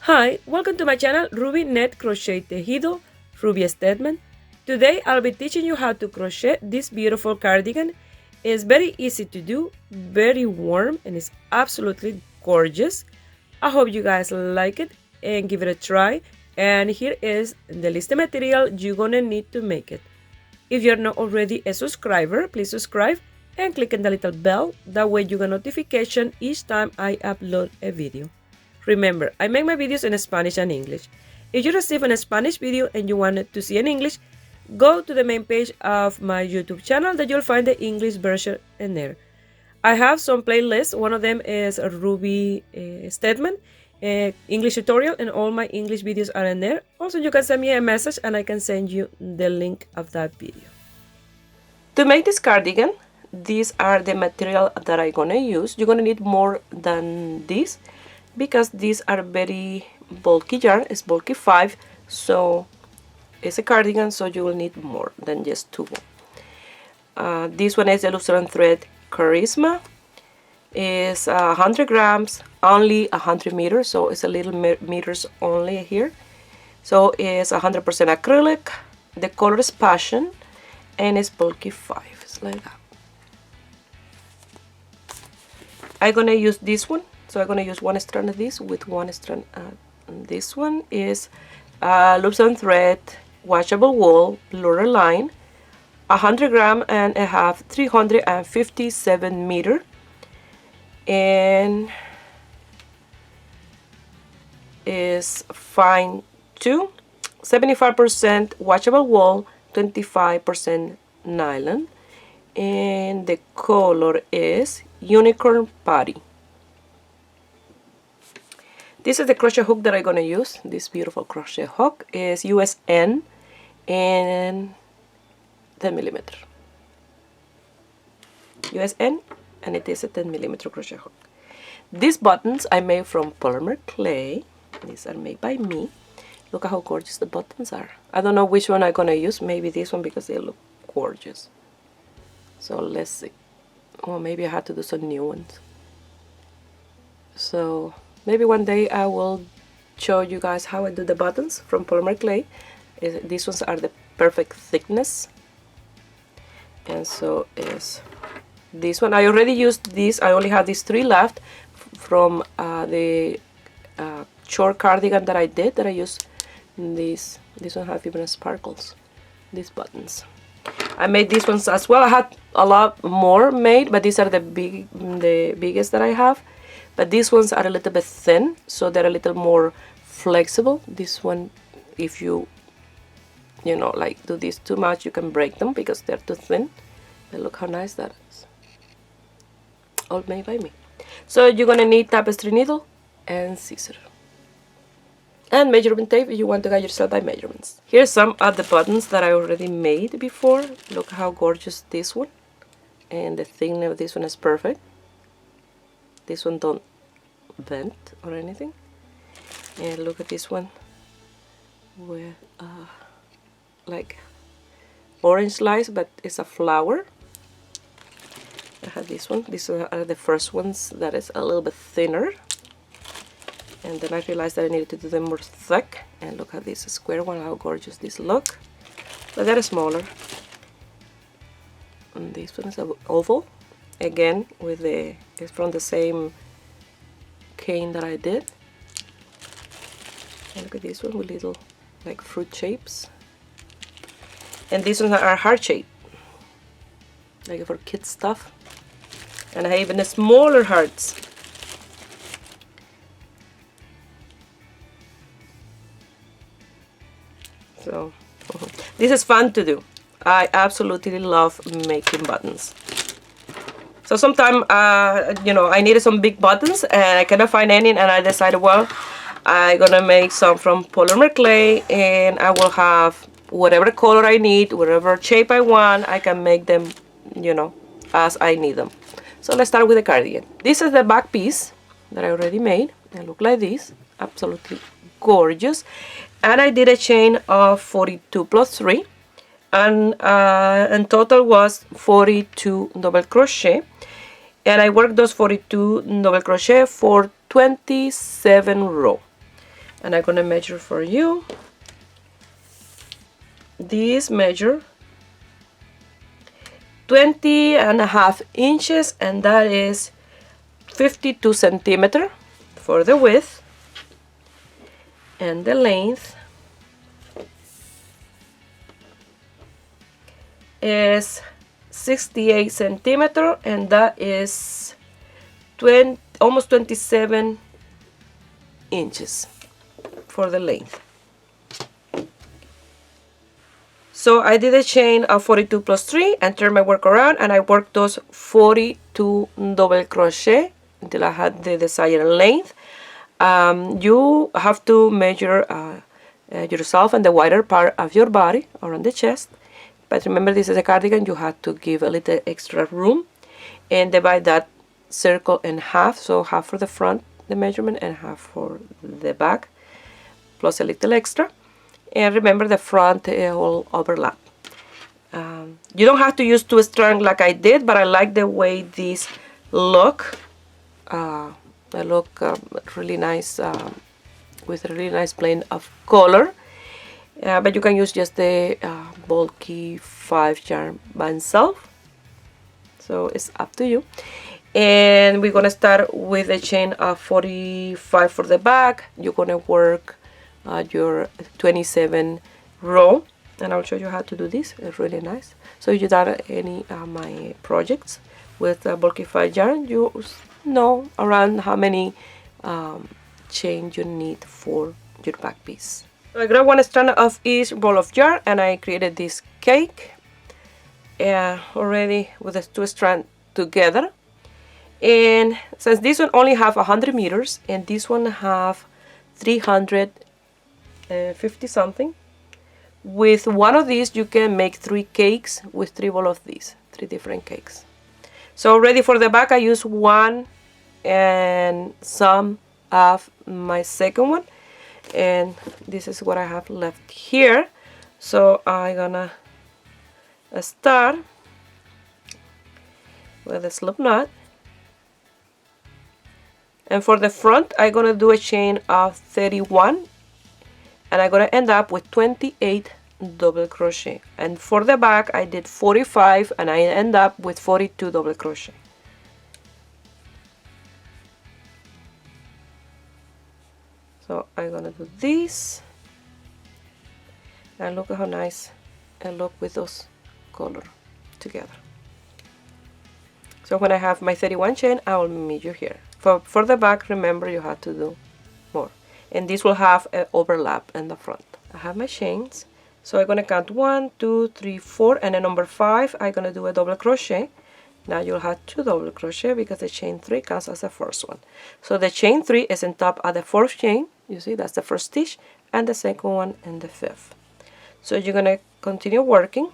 Hi, welcome to my channel Ruby Net Crochet Tejido, Ruby Statement. Today I'll be teaching you how to crochet this beautiful cardigan. It's very easy to do, very warm, and it's absolutely gorgeous. I hope you guys like it and give it a try. And here is the list of material you're gonna need to make it. If you're not already a subscriber, please subscribe and click on the little bell. That way you get notification each time I upload a video. Remember, I make my videos in Spanish and English. If you receive a Spanish video and you want to see in English, go to the main page of my YouTube channel that you'll find the English version in there. I have some playlists. One of them is a Ruby statement, English tutorial, and all my English videos are in there. Also, you can send me a message and I can send you the link of that video. To make this cardigan, these are the material that I'm gonna use. You're gonna need more than this, because these are very bulky yarn. It's bulky 5, so it's a cardigan, so you will need more than just 2. This one is Illusion Thread Charisma. It's 100 grams, only 100 meters, so it's a little meters only here. So it's 100% acrylic. The color is Passion, and it's bulky 5. It's like that. I'm gonna use this one. So I'm going to use one strand of this with one strand. This one is loops and thread washable wool lunar line, 100 grams, and I have 357 meter, and is fine too. 75% washable wool, 25% nylon, and the color is Unicorn Patty. This is the crochet hook that I'm going to use. This beautiful crochet hook is USN and 10 millimeter. USN, and it is a 10 millimeter crochet hook. These buttons I made from polymer clay. These are made by me. Look at how gorgeous the buttons are. I don't know which one I'm going to use. Maybe this one, because they look gorgeous. So let's see. Oh, maybe I have to do some new ones. So maybe one day I will show you guys how I do the buttons from polymer clay. These ones are the perfect thickness. And so is this one. I already used this. I only have these 3 left from the short cardigan that I did, that I used this. This one has even sparkles, these buttons. I made these ones as well. I had a lot more made, but these are the biggest that I have. But these ones are a little bit thin, so they're a little more flexible. This one, if you like do this too much, you can break them because they're too thin. But look how nice that is. All made by me. So you're gonna need tapestry needle and scissors. And measurement tape if you want to guide yourself by measurements. Here's some of the buttons that I already made before. Look how gorgeous this one. And the thickness of this one is perfect. This one don't bend or anything. And look at this one with like orange slice, but it's a flower. I have this one. These are the first ones that is a little bit thinner. And then I realized that I needed to do them more thick. And look at this square one, how gorgeous this look. But they're smaller. And this one is an oval. Again, with it's from the same cane that I did. And look at this one with little like fruit shapes. And these ones are heart shaped, like for kids stuff. And I have even smaller hearts. So this is fun to do. I absolutely love making buttons. So sometimes, I needed some big buttons and I cannot find any, and I decided, well, I'm gonna make some from polymer clay, and I will have whatever color I need, whatever shape I want. I can make them, as I need them. So let's start with the cardigan. This is the back piece that I already made. They look like this, absolutely gorgeous. And I did a chain of 42 plus 3. And in total was 42 double crochet. And I worked those 42 double crochet for 27 rows. and I'm gonna measure for you. This measure 20.5 inches, and that is 52 centimeters for the width, and the length is 68 centimeters, and that is almost 27 inches for the length. So I did a chain of 42 plus 3 and turned my work around, and I worked those 42 double crochet until I had the desired length. You have to measure yourself and the wider part of your body around the chest. But remember, this is a cardigan, you have to give a little extra room and divide that circle in half. So half for the front, the measurement, and half for the back, plus a little extra. And remember, the front will overlap. You don't have to use 2 strands like I did, but I like the way these look. They look really nice with a really nice blend of color. But you can use just the bulky 5 yarn by itself. So it's up to you. And we're gonna start with a chain of 45 for the back. You're gonna work your 27 row, and I'll show you how to do this. It's really nice. So if you done any of my projects with bulky 5 yarn, you know around how many chains you need for your back piece. So I grabbed 1 strand of each ball of yarn, and I created this cake already with the 2 strands together. And since this one only have 100 meters and this one have 350 something, with one of these you can make 3 cakes with 3 balls of these, 3 different cakes. So already for the back I use 1 and some of my second one, and this is what I have left here. So I'm gonna start with a slip knot, and for the front I'm gonna do a chain of 31, and I'm gonna end up with 28 double crochet. And for the back I did 45, and I end up with 42 double crochet. So I'm gonna do this, and look at how nice it look with those colors together. So when I have my 31 chain, I will meet you here. For the back, remember you have to do more, and this will have an overlap in the front. I have my chains, so I'm gonna count 1, 2, 3, 4, and then number 5 I'm gonna do a double crochet. Now you'll have 2 double crochet because the chain 3 counts as the first one. So the chain 3 is on top of the 4th chain. You see, that's the first stitch, and the second one in the 5th. So you're gonna continue working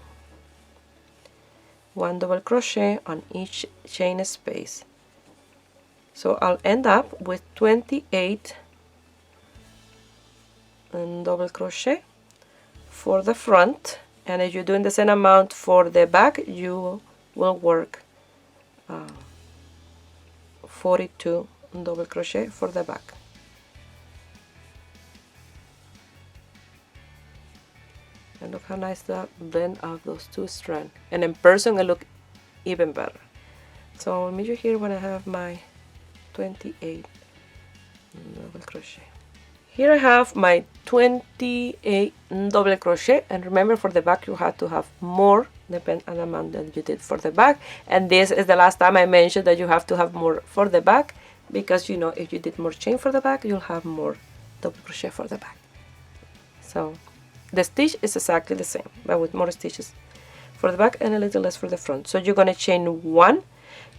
1 double crochet on each chain space. So I'll end up with 28 double crochet for the front, and if you're doing the same amount for the back, you will work 42 double crochet for the back. And look how nice the blend of those 2 strands, and in person it look even better. So I'll meet you here when I have my 28 double crochet. Here I have my 28 double crochet, and remember for the back you have to have more, depending on the amount that you did for the back. And this is the last time I mentioned that you have to have more for the back, because you know if you did more chain for the back, you'll have more double crochet for the back. So the stitch is exactly the same, but with more stitches for the back and a little less for the front. So you're gonna chain 1,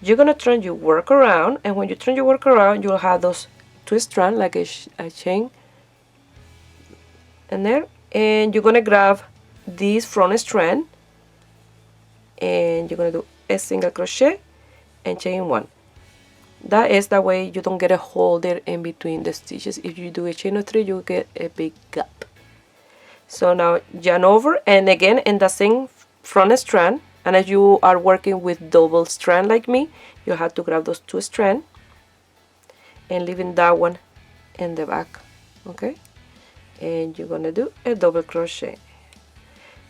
you're gonna turn your work around, and when you turn your work around, you'll have those 2 strands like a chain in there, and you're gonna grab this front strand, and you're gonna do a single crochet and chain 1. That is the way you don't get a hole there in between the stitches. If you do a chain of 3, you get a big gap. So now yarn over, and again in the same front strand, and if you are working with double strand like me, you have to grab those 2 strands and leaving that one in the back. Okay, and you're gonna do a double crochet.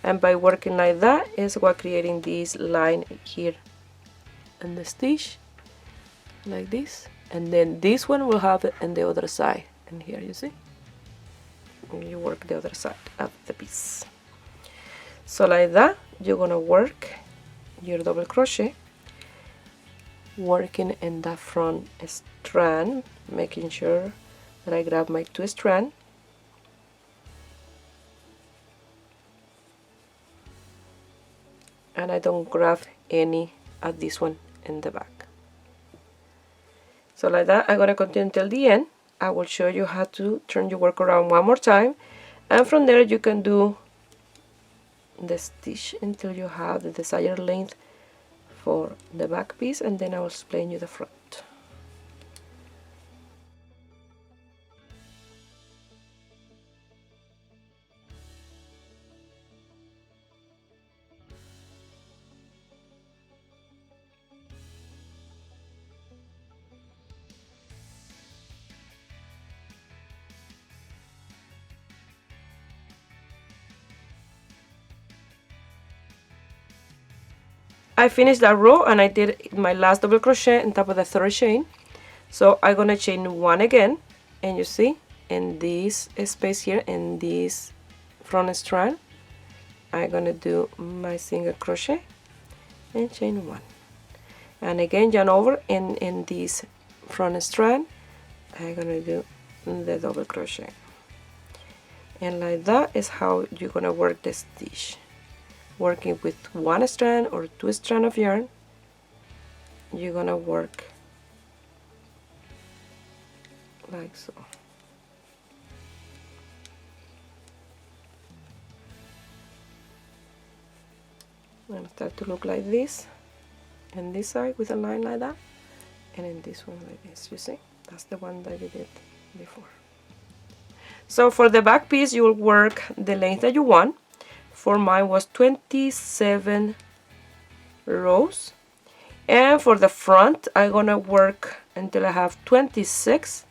And by working like that is what creating this line here in the stitch, like this, and then this one will have it on the other side, and here you see, and you work the other side of the piece. So like that you're gonna work your double crochet, working in the front strand, making sure that I grab my 2 strands, and I don't grab any of this one in the back. So like that I'm gonna continue until the end. I will show you how to turn your work around one more time, and from there you can do the stitch until you have the desired length for the back piece, and then I will explain you the front. I finished that row and I did my last double crochet on top of the 3rd chain. So I'm gonna chain 1 again, and you see in this space here, in this front strand, I'm gonna do my single crochet and chain 1, and again yarn over, and in this front strand I'm gonna do the double crochet, and like that is how you're gonna work the stitch, working with 1 strand or 2 strands of yarn. You're gonna work like so. And start to look like this, and this side with a line like that, and in this one like this. You see, that's the one that you did before. So for the back piece you will work the length that you want. For mine was 27 rows, and for the front I'm gonna work until I have 26,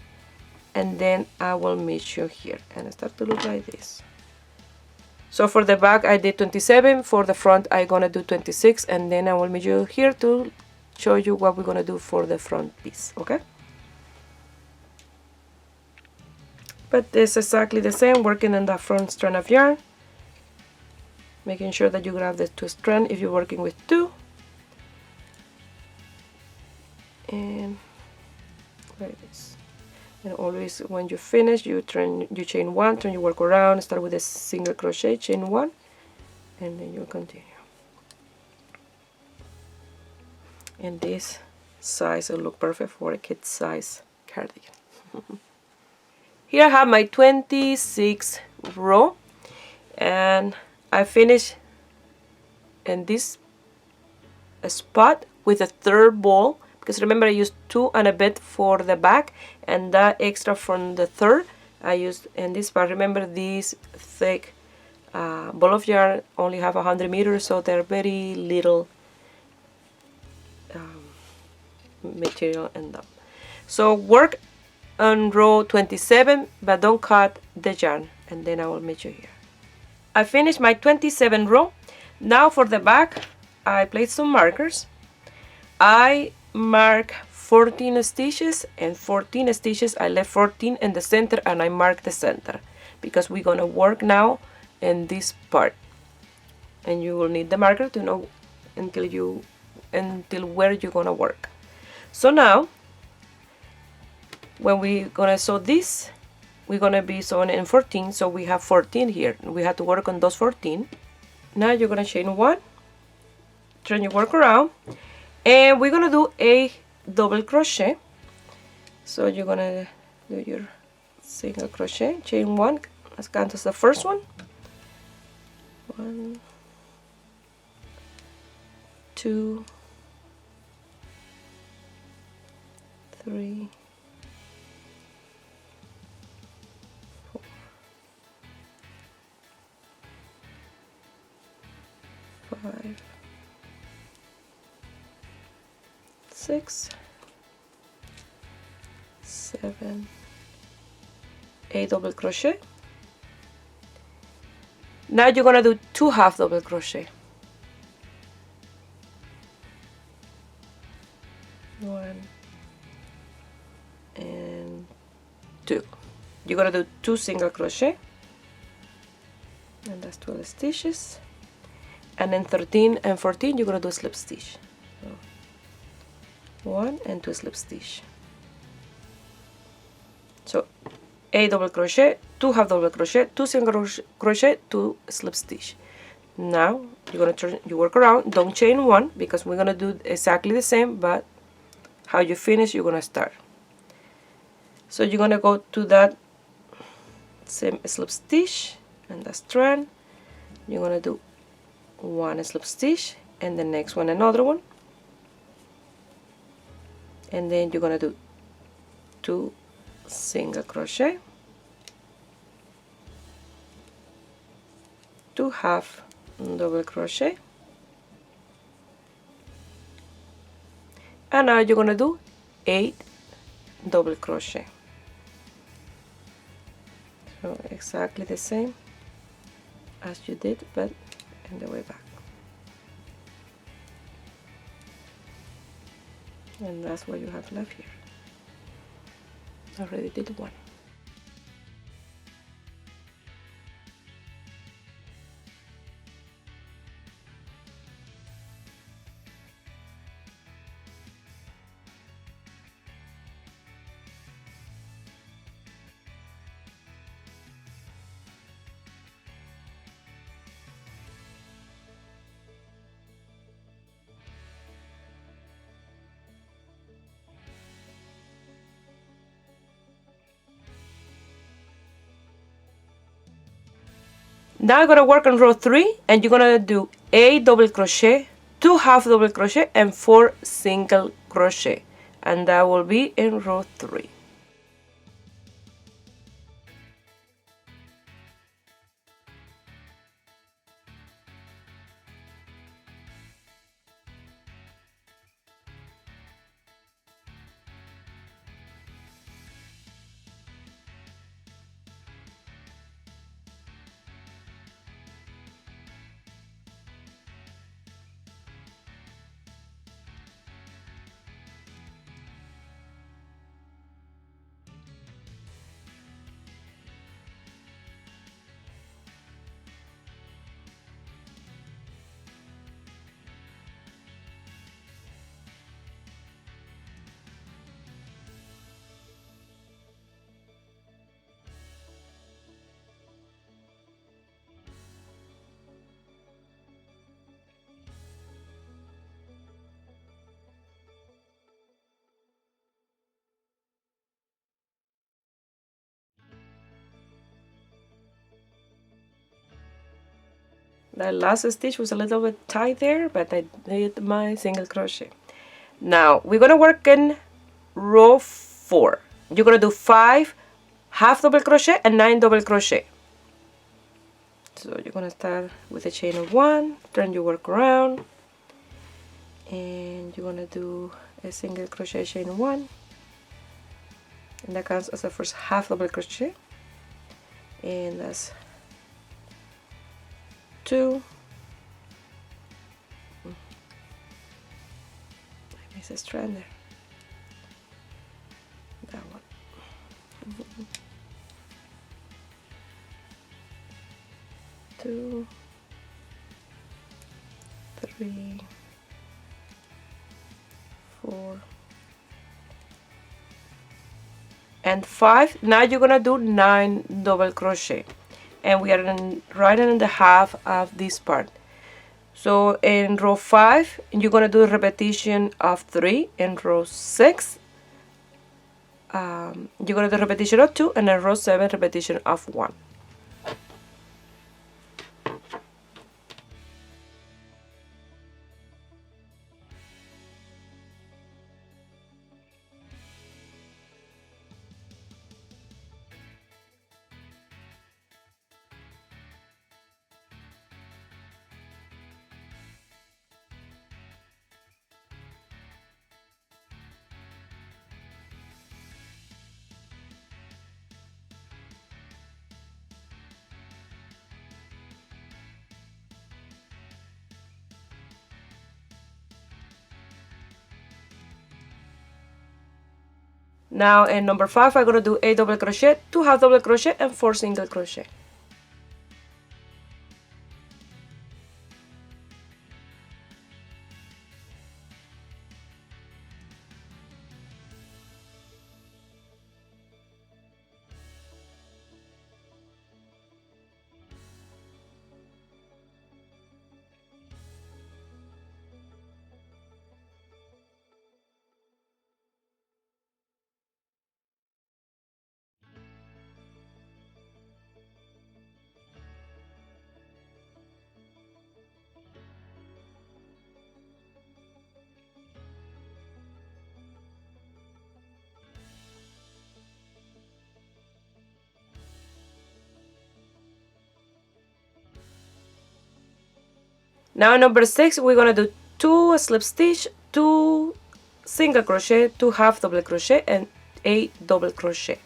and then I will meet you here and start to look like this. So for the back I did 27, for the front I'm gonna do 26, and then I will meet you here to show you what we're gonna do for the front piece, okay? But it's exactly the same, working in the front strand of yarn, making sure that you grab the 2 strands if you're working with 2, and like this. And always when you finish you chain 1, turn your work around, start with a single crochet, chain 1, and then you'll continue. And this size will look perfect for a kid size cardigan. Here I have my 26 row, and I finished in this spot with a 3rd ball, because remember I used 2 and a bit for the back, and that extra from the 3rd I used in this part. Remember, this thick ball of yarn only have 100 meters, so they're very little material in them. So work on row 27, but don't cut the yarn, and then I will meet you here. I finished my 27 row. Now for the back I placed some markers. I mark 14 stitches, and 14 stitches I left 14 in the center, and I mark the center because we're gonna work now in this part, and you will need the marker to know until where you're gonna work. So now when we're gonna sew this, we're gonna be sewing in 14, so we have 14 here. We have to work on those 14. Now you're gonna chain 1, turn your work around, and we're gonna do a double crochet. So you're gonna do your single crochet, chain 1, let's count as the first one. 1, 2, 3, 4, 5, 6, 7, 8 double crochet, Now you're gonna do 2 half double crochet. 1 and 2. You're gonna do 2 single crochet, and that's 12 stitches. And then 13 and 14 you're gonna do a slip stitch. So 1 and 2 slip stitch. So 8 double crochet, 2 half double crochet, 2 single crochet, 2 slip stitch. Now you're gonna turn your work around. Don't chain 1 because we're gonna do exactly the same, but how you finish you're gonna start. So you're gonna go to that same slip stitch and that strand. You're gonna do 1 slip stitch and the next one another one, and then you're gonna do 2 single crochet, 2 half double crochet, and now you're gonna do 8 double crochet. So exactly the same as you did, but in the way back. And that's what you have left here. I already did 1. Now you're gonna work on row 3 and you're gonna do 8 double crochet, 2 half double crochet and 4 single crochet, and that will be in row 3. That last stitch was a little bit tight there, but I did my single crochet. Now we're gonna work in row 4. You're gonna do 5 half double crochet and 9 double crochet. So you're gonna start with a chain of 1, turn your work around, and you're gonna do a single crochet chain of 1, and that counts as the first half double crochet, and that's 2. I missed a strand there. That one. 2, 3, 4, and 5. Now you're gonna do 9 double crochet, and we are right in the half of this part. So in row 5 you're gonna do a repetition of 3. In row 6 you're gonna do repetition of 2, and in row 7 repetition of 1. Now in number 5 I'm going to do 8 double crochet, 2 half double crochet and 4 single crochet. Now in number 6 we're going to do 2 slip stitch, 2 single crochet, 2 half double crochet and 8 double crochet.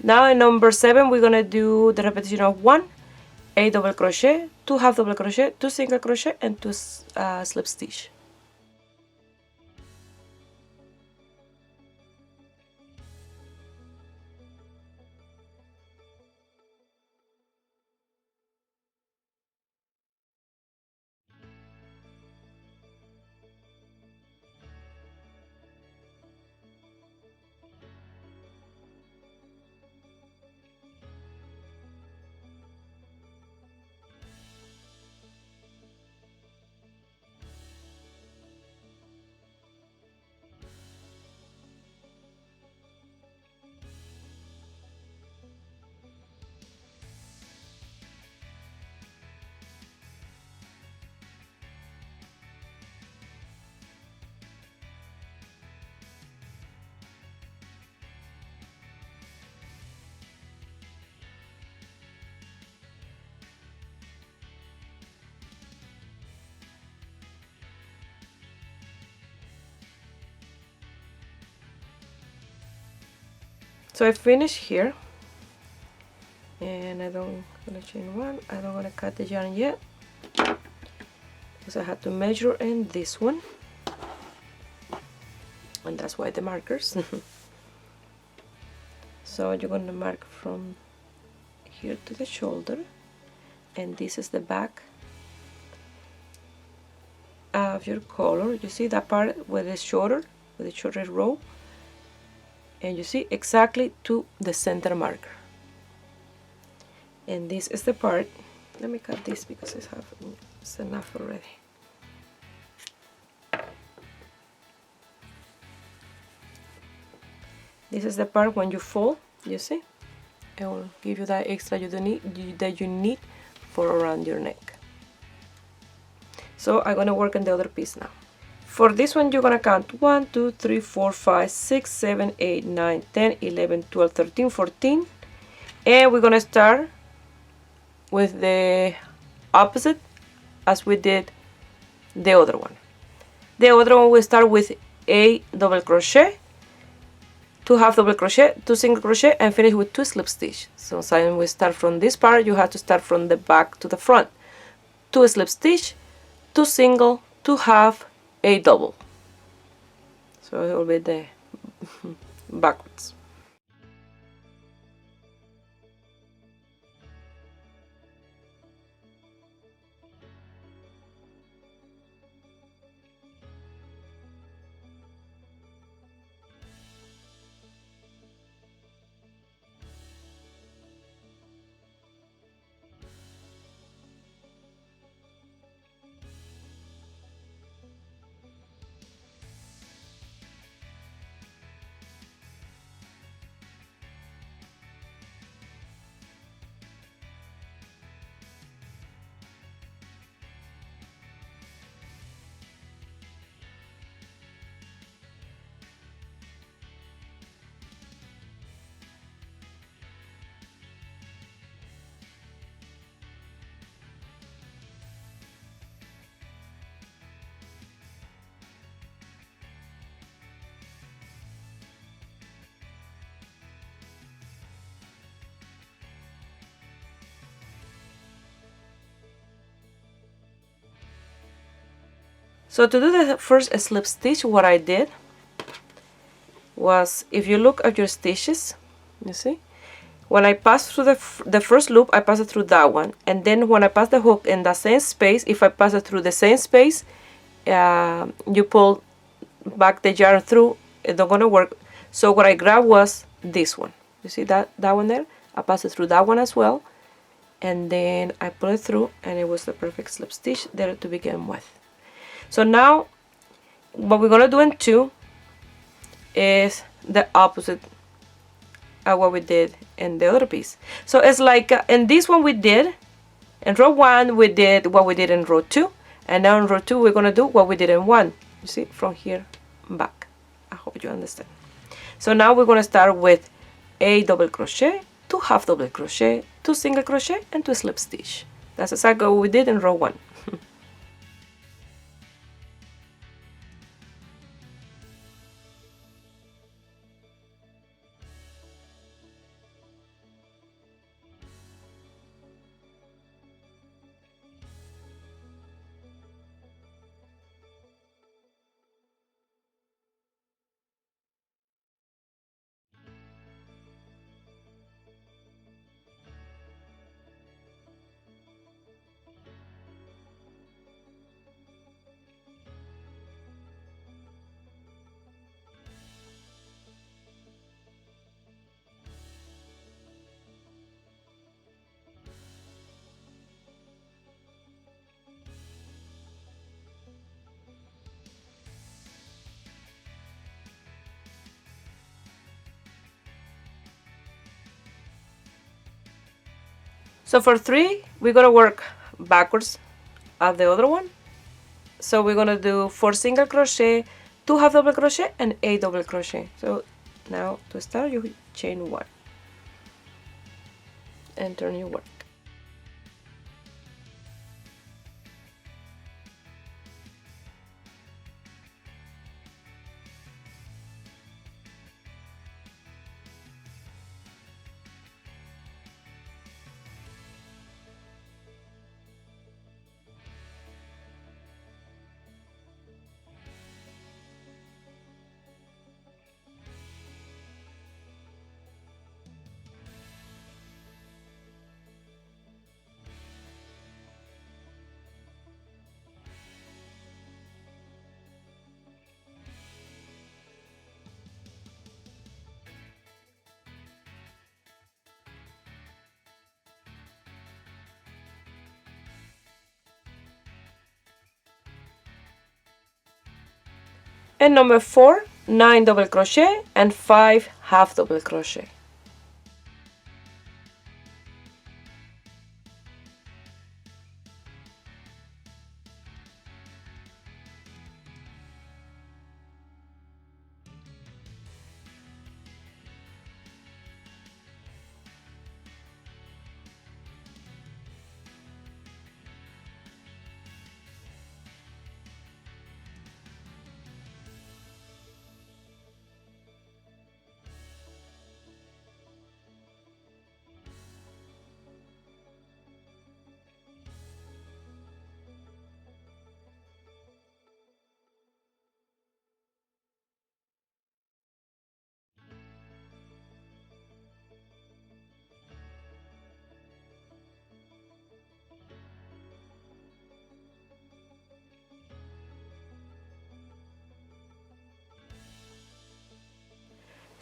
Now in number 7 we're gonna do the repetition of 1 8 double crochet, 2 half double crochet, 2 single crochet and 2 slip stitch. So I finish here, and I don't gonna chain one. I don't wanna cut the yarn yet because I had to measure in this one, and that's why the markers. So you're gonna mark from here to the shoulder, and this is the back of your collar. You see that part where it's shorter, with the shorter row, and you see exactly to the center marker. And this is the part. Let me cut this because it's enough already. This is the part when you fold, you see? It will give you that extra that you need for around your neck. So I'm gonna work on the other piece now. For this one, you're gonna count 1, 2, 3, 4, 5, 6, 7, 8, 9, 10, 11, 12, 13, 14, and we're gonna start with the opposite as we did the other one. The other one we start with a double crochet, 2 half double crochet, 2 single crochet, and finish with 2 slip stitch. So when we start from this part, you have to start from the back to the front. 2 slip stitch, 2 single, 2 half, a double. So it will be the backwards. So to do the first slip stitch, what I did was, if you look at your stitches, you see, when I pass through the first loop, I pass it through that one, and then when I pass the hook in the same space, if I pass it through the same space, you pull back the yarn through, it's not gonna work. So what I grabbed was this one. You see that one there? I pass it through that one as well, and then I pull it through, and it was the perfect slip stitch there to begin with. So now what we're gonna do in 2 is the opposite of what we did in the other piece. So it's like in this one we did, in row 1 we did what we did in row 2, and now in row 2 we're gonna do what we did in 1. You see, from here back. I hope you understand. So now we're gonna start with a double crochet, 2 half double crochet, 2 single crochet, and 2 slip stitch. That's exactly what we did in row 1. So for 3, we're gonna work backwards of the other one. So we're gonna do 4 single crochet, 2 half double crochet, and a double crochet. So now to start, you chain 1 and turn your work. And number 4, 9 double crochet and 5 half double crochet.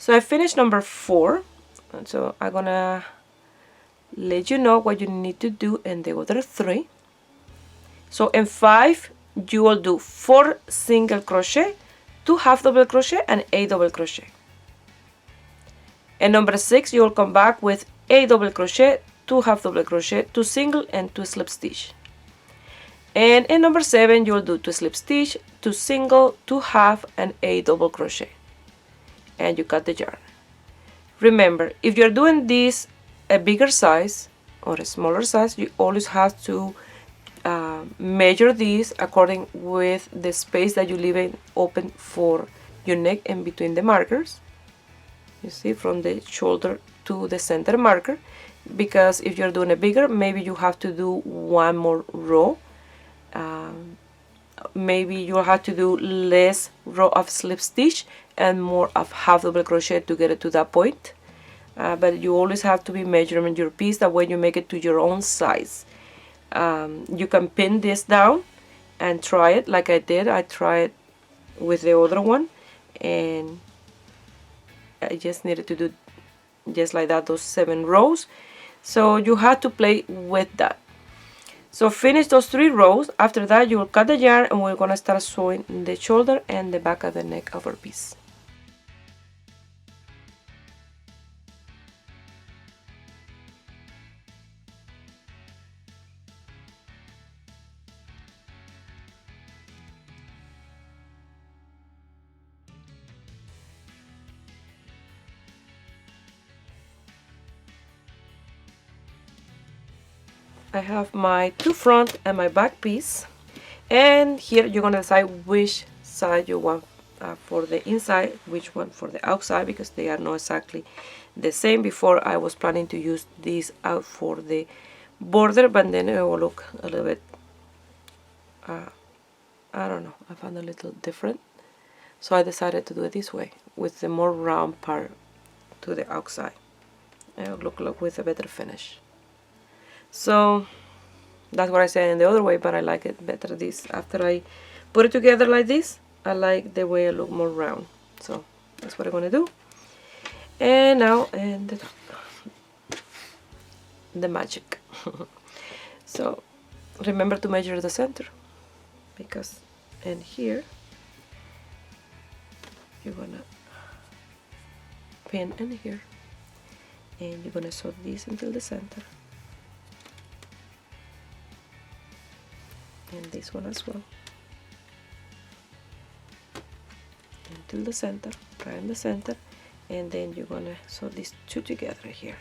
So I finished number 4, and so I'm gonna let you know what you need to do in the other 3. So in 5 you will do 4 single crochet, 2 half double crochet, and 8 double crochet. In number 6 you will come back with 8 double crochet, 2 half double crochet, 2 single, and 2 slip stitch. And in number 7 you will do 2 slip stitch, 2 single, 2 half, and 8 double crochet, and you cut the yarn. Remember, if you're doing this a bigger size or a smaller size, you always have to measure this according with the space that you leave it open for your neck in between the markers. You see, from the shoulder to the center marker, because if you're doing a bigger, maybe you have to do one more row. Maybe you'll have to do less row of slip stitch and more of half double crochet to get it to that point. But you always have to be measuring your piece, that way you make it to your own size. You can pin this down and try it like I did. I tried with the other one, and I just needed to do just like that, those 7 rows. So you have to play with that. So finish those 3 rows. After that you will cut the yarn, and we're gonna start sewing the shoulder and the back of the neck of our piece. I have my 2 front and my back piece, and here you're gonna decide which side you want for the inside, which one for the outside, because they are not exactly the same. Before I was planning to use this out for the border, but then it will look a little bit I don't know, I found it a little different, so I decided to do it this way with the more round part to the outside. It will look like with a better finish. So that's what I said in the other way, but I like it better this. After I put it together like this, I like the way it look more round. So that's what I'm gonna do. And now, and the magic. So remember to measure the center, because in here you're gonna pin in here, and you're gonna sew this until the center, and this one as well until the center, right in the center, and then you're gonna sew these 2 together here,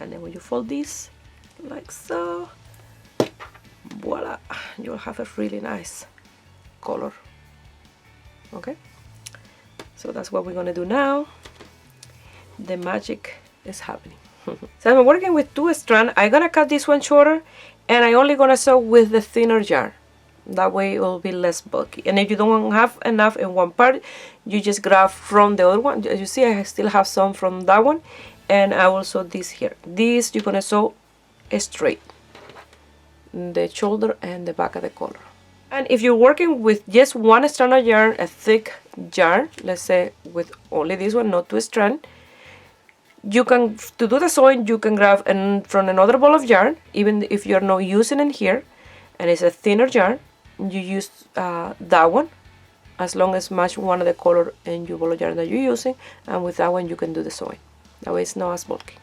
and then when you fold this like so, voila, you'll have a really nice color. Okay, so that's what we're gonna do now. The magic is happening. So I'm working with 2 strands. I'm gonna cut this one shorter, and I only gonna sew with the thinner yarn. That way it will be less bulky. And if you don't have enough in one part, you just grab from the other one. As you see, I still have some from that one, and I will sew this here. This you're gonna sew straight, the shoulder and the back of the collar. And if you're working with just 1 strand of yarn, a thick yarn, let's say with only this one, not 2 strands, you can, to do the sewing, you can grab from another ball of yarn, even if you're not using it here, and it's a thinner yarn, you use that one, as long as match one of the color in your ball of yarn that you're using, and with that one you can do the sewing. That way it's not as bulky.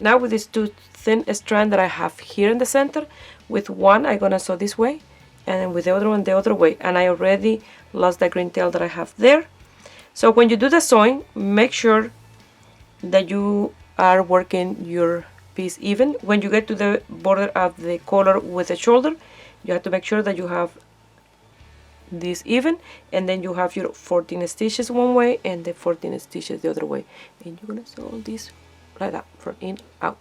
Now with these two thin strands that I have here in the center, with one I'm gonna sew this way, and then with the other one the other way, and I already lost the green tail that I have there. So when you do the sewing, make sure that you are working your piece even. When you get to the border of the collar with the shoulder, you have to make sure that you have this even, and then you have your 14 stitches one way and the 14 stitches the other way, and you're gonna sew this like that from in out.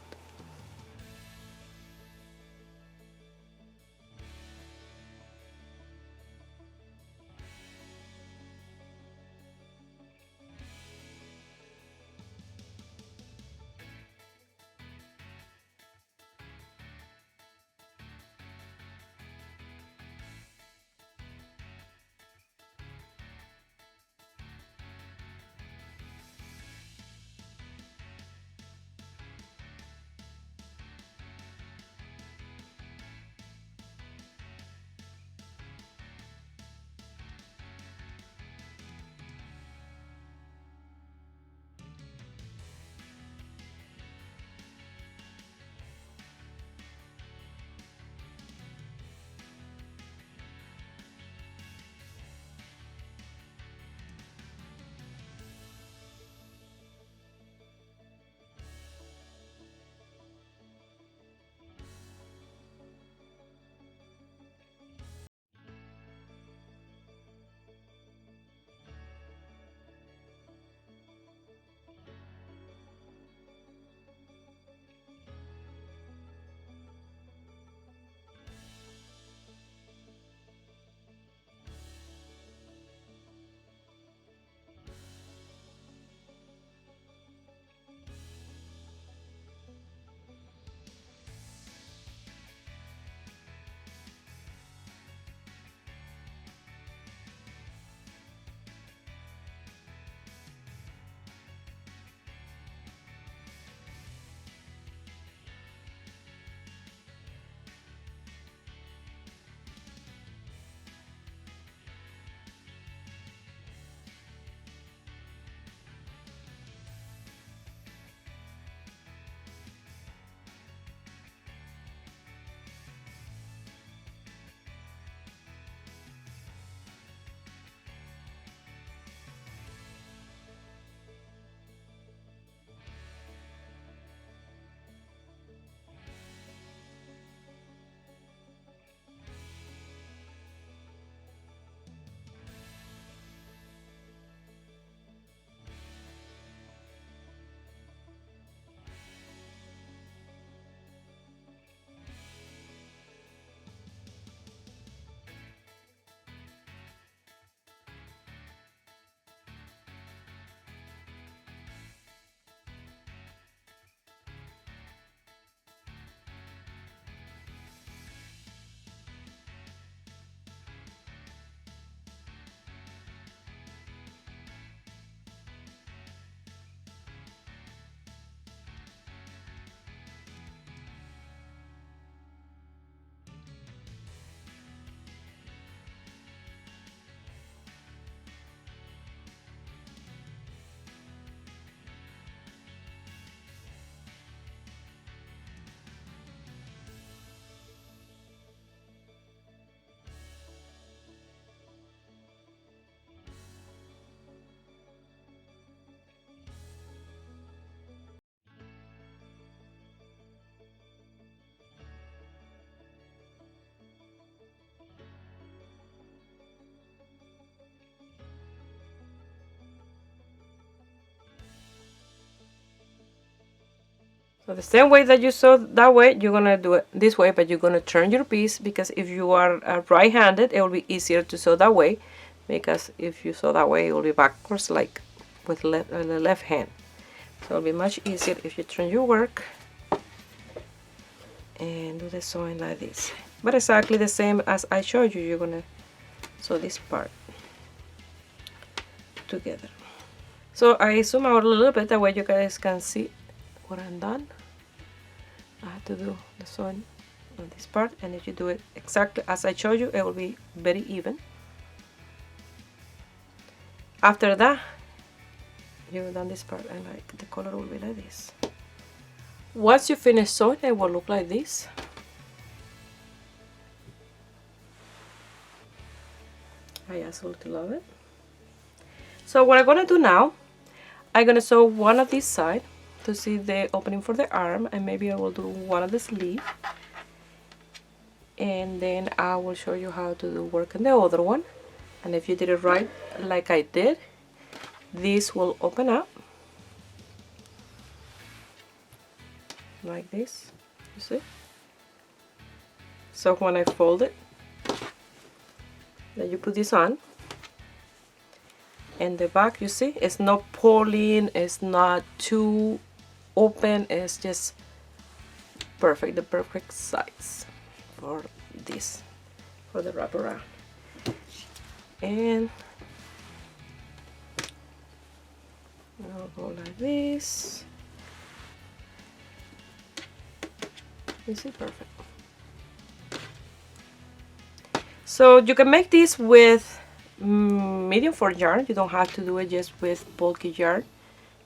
So the same way that you sew that way, you're gonna do it this way, but you're gonna turn your piece, because if you are right-handed, it will be easier to sew that way, because if you sew that way, it will be backwards, like with the left hand. So it'll be much easier if you turn your work and do the sewing like this. But exactly the same as I showed you, you're gonna sew this part together. So I zoom out a little bit, that way you guys can see what I'm done. I have to do the sewing on this part, and if you do it exactly as I showed you, it will be very even. After that, you've done this part, and like the color will be like this. Once you finish sewing, it will look like this. I absolutely love it. So what I'm gonna do now, I'm gonna sew one of this side to see the opening for the arm, and maybe I will do one of the sleeve, and then I will show you how to do work on the other one. And if you did it right, like I did, this will open up like this, you see? So when I fold it, then you put this on, and the back, you see, it's not pulling, it's not too open, it's just perfect, the perfect size for this, for the wraparound. And I'll go like this. This is perfect. So you can make this with medium for yarn. You don't have to do it just with bulky yarn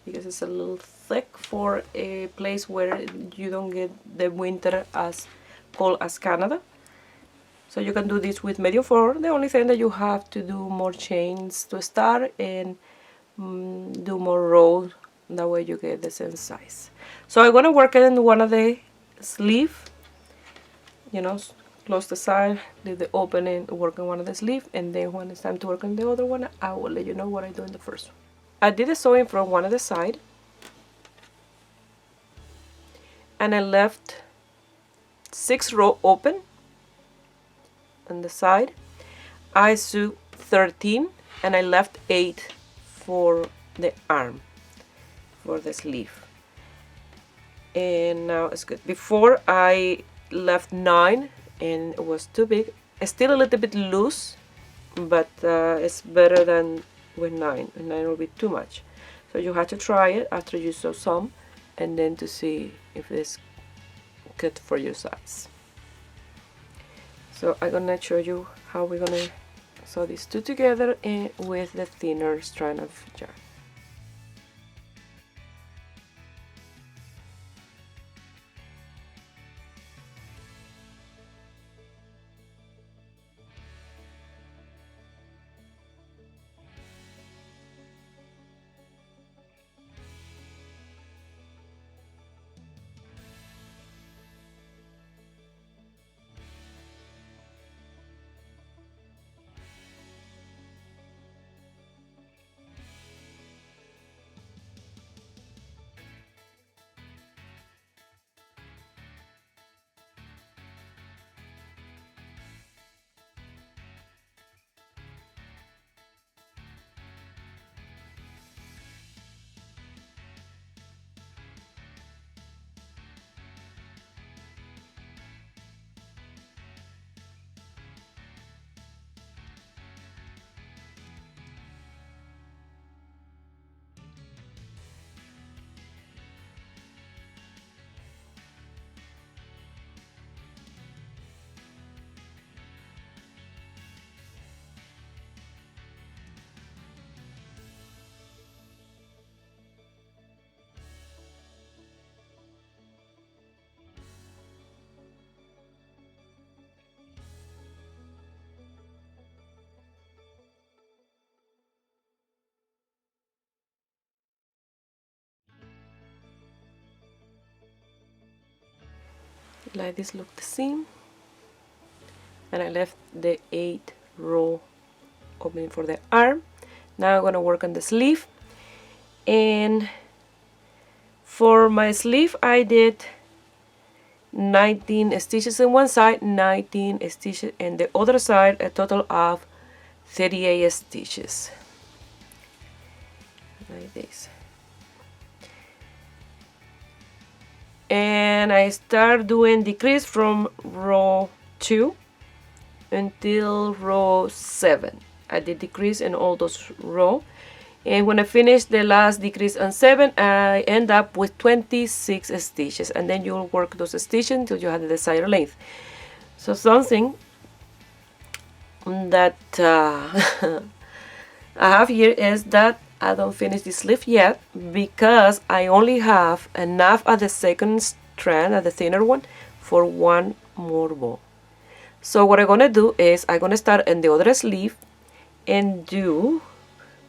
because it's a little thick for a place where you don't get the winter as cold as Canada. So you can do this with medium 4. The only thing that you have to do more chains to start and do more rows. That way you get the same size. So I'm going to work in one of the sleeve. You know, close the side, leave the opening, work on one of the sleeve, and then when it's time to work on the other one, I will let you know what I do in the first one. I did the sewing from one of the side, and I left 6 rows open on the side. I sewed 13 and I left 8 for the arm, for the sleeve. And now it's good. Before I left 9 and it was too big. It's still a little bit loose, but it's better than with 9. And 9 will be too much. So you have to try it after you sew some, and then to see if it's good for your size. So I'm gonna show you how we're gonna sew these two together and with the thinner strand of yarn. Like this look the seam, and I left the 8 row opening for the arm. Now I'm gonna work on the sleeve, and for my sleeve I did 19 stitches in one side, 19 stitches in the other side, a total of 38 stitches like this. And I start doing decrease from row 2 until row 7. I did decrease in all those rows, and when I finish the last decrease on 7, I end up with 26 stitches, and then you'll work those stitches until you have the desired length. So something that I have here is that I don't finish the sleeve yet because I only have enough at the second strand, at the thinner one, for one more bow. So what I'm gonna do is I'm gonna start in the other sleeve and do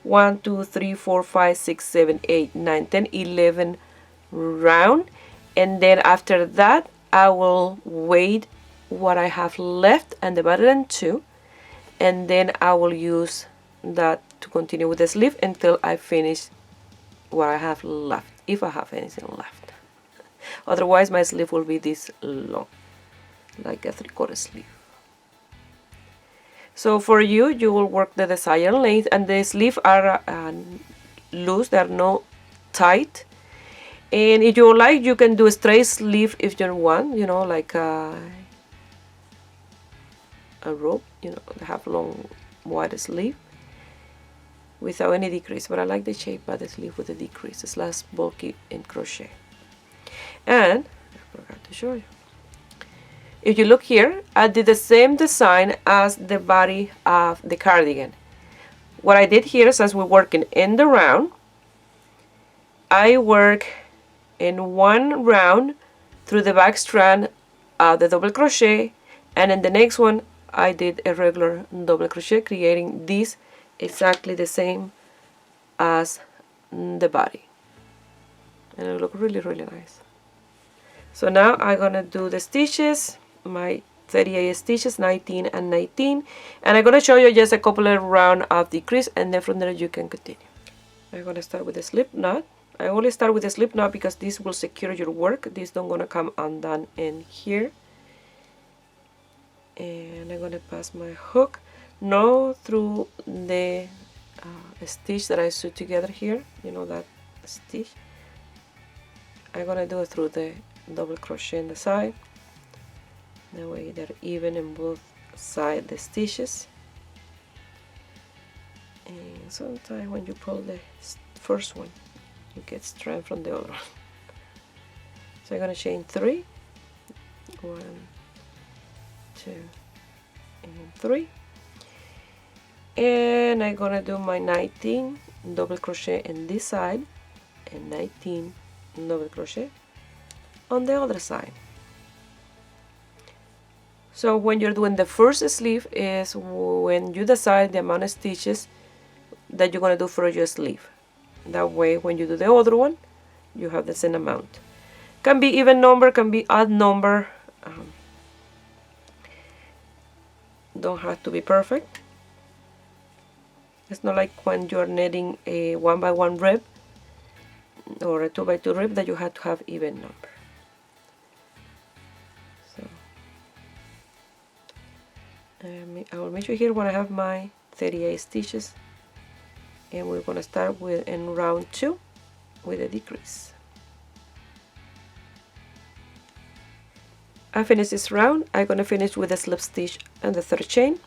1, 2, 3, 4, 5, 6, 7, 8, 9, 10, 11 round, and then after that I will wait what I have left and divide it in two, and then I will use that to continue with the sleeve until I finish what I have left, if I have anything left. Otherwise my sleeve will be this long, like a 3/4 sleeve. So for you, you will work the desired length, and the sleeves are loose, they're not tight. And if you like, you can do a straight sleeve if you want, you know, like a rope, you know, have long wide sleeve without any decrease. But I like the shape of the sleeve with the decrease. It's less bulky in crochet. And I forgot to show you. If you look here, I did the same design as the body of the cardigan. What I did here, since we're working in the round, I work in one round through the back strand of the double crochet, and in the next one I did a regular double crochet, creating this exactly the same as the body, and it look really nice. So now I'm gonna do the stitches, my 38 stitches, 19 and 19, and I'm gonna show you just a couple of rounds of decrease, and then from there you can continue. I'm gonna start with the slip knot. I only start with the slip knot because this will secure your work. This don't gonna come undone in here. And I'm gonna pass my hook, not through the stitch that I sewed together here, you know, that stitch. I'm gonna do it through the double crochet in the side. That way they're even in both sides the stitches. And sometimes when you pull the first one, you get strand from the other one. So I'm gonna chain 3, 1, 2, and 3, and I'm gonna do my 19 double crochet in this side and 19 double crochet on the other side. So when you're doing the first sleeve is when you decide the amount of stitches that you're gonna do for your sleeve. That way when you do the other one, you have the same amount. Can be even number, can be odd number. Don't have to be perfect. It's not like when you're knitting a 1x1 rib or a 2x2 rib that you have to have even number. So I will measure here when I have my 38 stitches, and we're going to start with in round 2 with a decrease. I finish this round. I'm going to finish with a slip stitch and the third chain,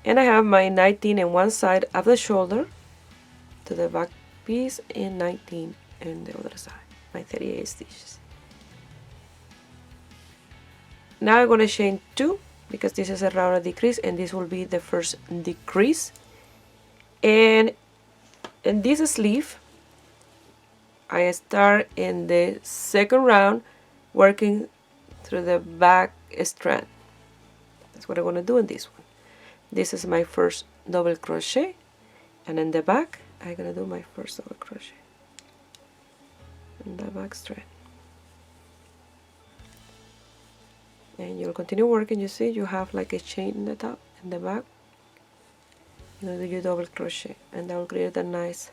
and I have my 19 in one side of the shoulder to the back piece and 19 in the other side, my 38 stitches. Now I'm going to chain 2 because this is a round of decrease, and this will be the first decrease. And in this sleeve I start in the second round working through the back strand. That's what I'm going to do in this one. This is my first double crochet, and in the back I'm going to do my first double crochet in the back strand. And you'll continue working. You see you have like a chain in the top and the back. You're going to do your double crochet, and that will create a nice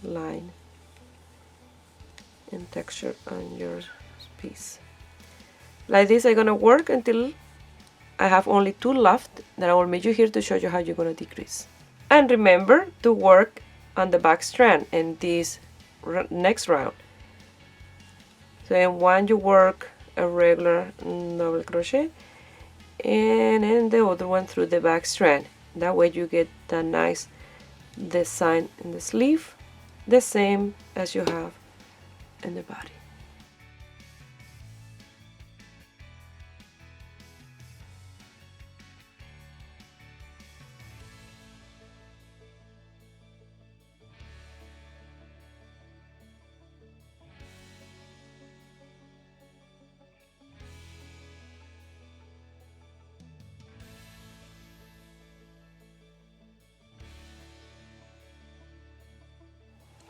line and texture on your piece. Like this I'm going to work until I have only 2 left. Then I will meet you here to show you how you're going to decrease. And remember to work on the back strand in this next round. So in one you work a regular double crochet, and in the other one through the back strand. That way you get the nice design in the sleeve, the same as you have in the body.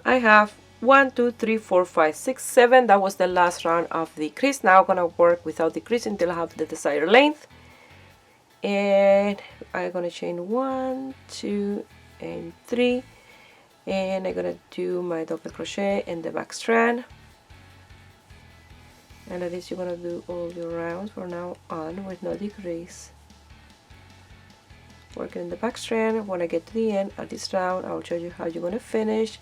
I have 1, 2, 3, 4, 5, 6, 7. That was the last round of the decrease. Now I'm gonna work without decrease until I have the desired length. And I'm gonna chain 1, 2, and 3. And I'm gonna do my double crochet in the back strand. And like this, you're gonna do all your rounds from now on with no decrease. Working in the back strand. When I get to the end of this round, I'll show you how you're gonna finish,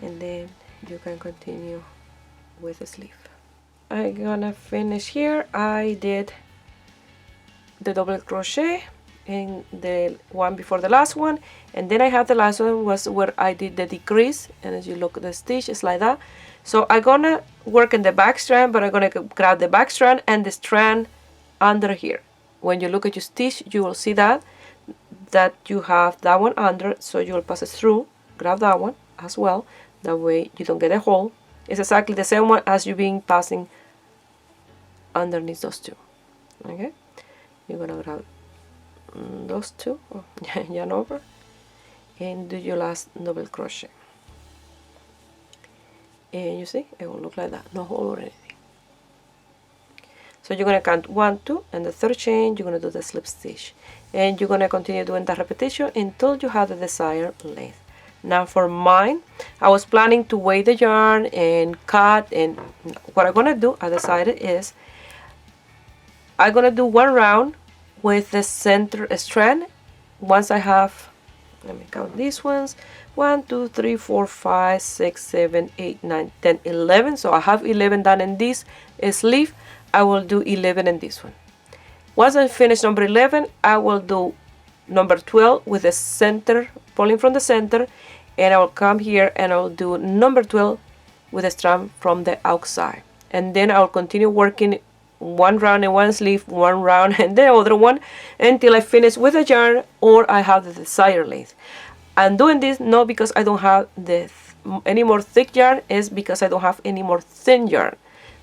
and then you can continue with the sleeve. I'm gonna finish here. I did the double crochet in the one before the last one, and then I have the last one was where I did the decrease, and as you look at the stitch, it's like that. So I'm gonna work in the back strand, but I'm gonna grab the back strand and the strand under here. When you look at your stitch, you will see that you have that one under, so you will pass it through, grab that one as well, that way you don't get a hole. It's exactly the same one as you being passing underneath those two. Okay, you're gonna grab those two, yarn over, and do your last double crochet, and you see it will look like that, no hole or anything. So you're gonna count 1, 2, and the third chain you're gonna do the slip stitch, and you're gonna continue doing that repetition until you have the desired length. Now for mine, I was planning to weigh the yarn and cut, and what I'm gonna do, I decided, is I'm gonna do one round with the center strand. Once I have, let me count these ones, 1, 2, 3, 4, 5, 6, 7, 8, 9, 10, 11. So I have 11 done in this sleeve. I will do 11 in this one. Once I finish number 11, I will do number 12 with the center, pulling from the center, and I will come here and I will do number 12 with a strand from the outside. And then I will continue working one round in one sleeve, one round and the other one, until I finish with a yarn or I have the desired length. I'm doing this not because I don't have any more thick yarn, is because I don't have any more thin yarn.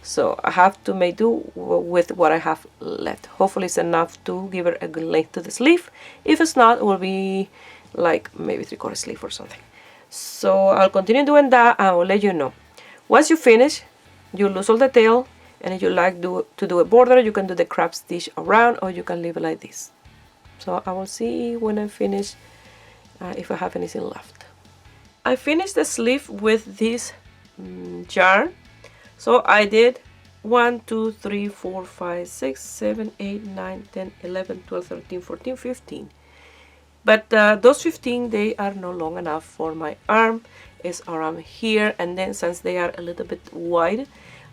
So I have to make do with what I have left. Hopefully it's enough to give it a good length to the sleeve. If it's not, it will be like maybe 3/4 sleeve or something. So I'll continue doing that and I will let you know. Once you finish, you lose all the tail, and if you like to do a border, you can do the crab stitch around, or you can leave it like this. So I will see when I finish if I have anything left. I finished the sleeve with this yarn. So I did 1, 2, 3, 4, 5, 6, 7, 8, 9, 10, 11, 12, 13, 14, 15. But those 15, they are not long enough for my arm. It's around here, and then since they are a little bit wide,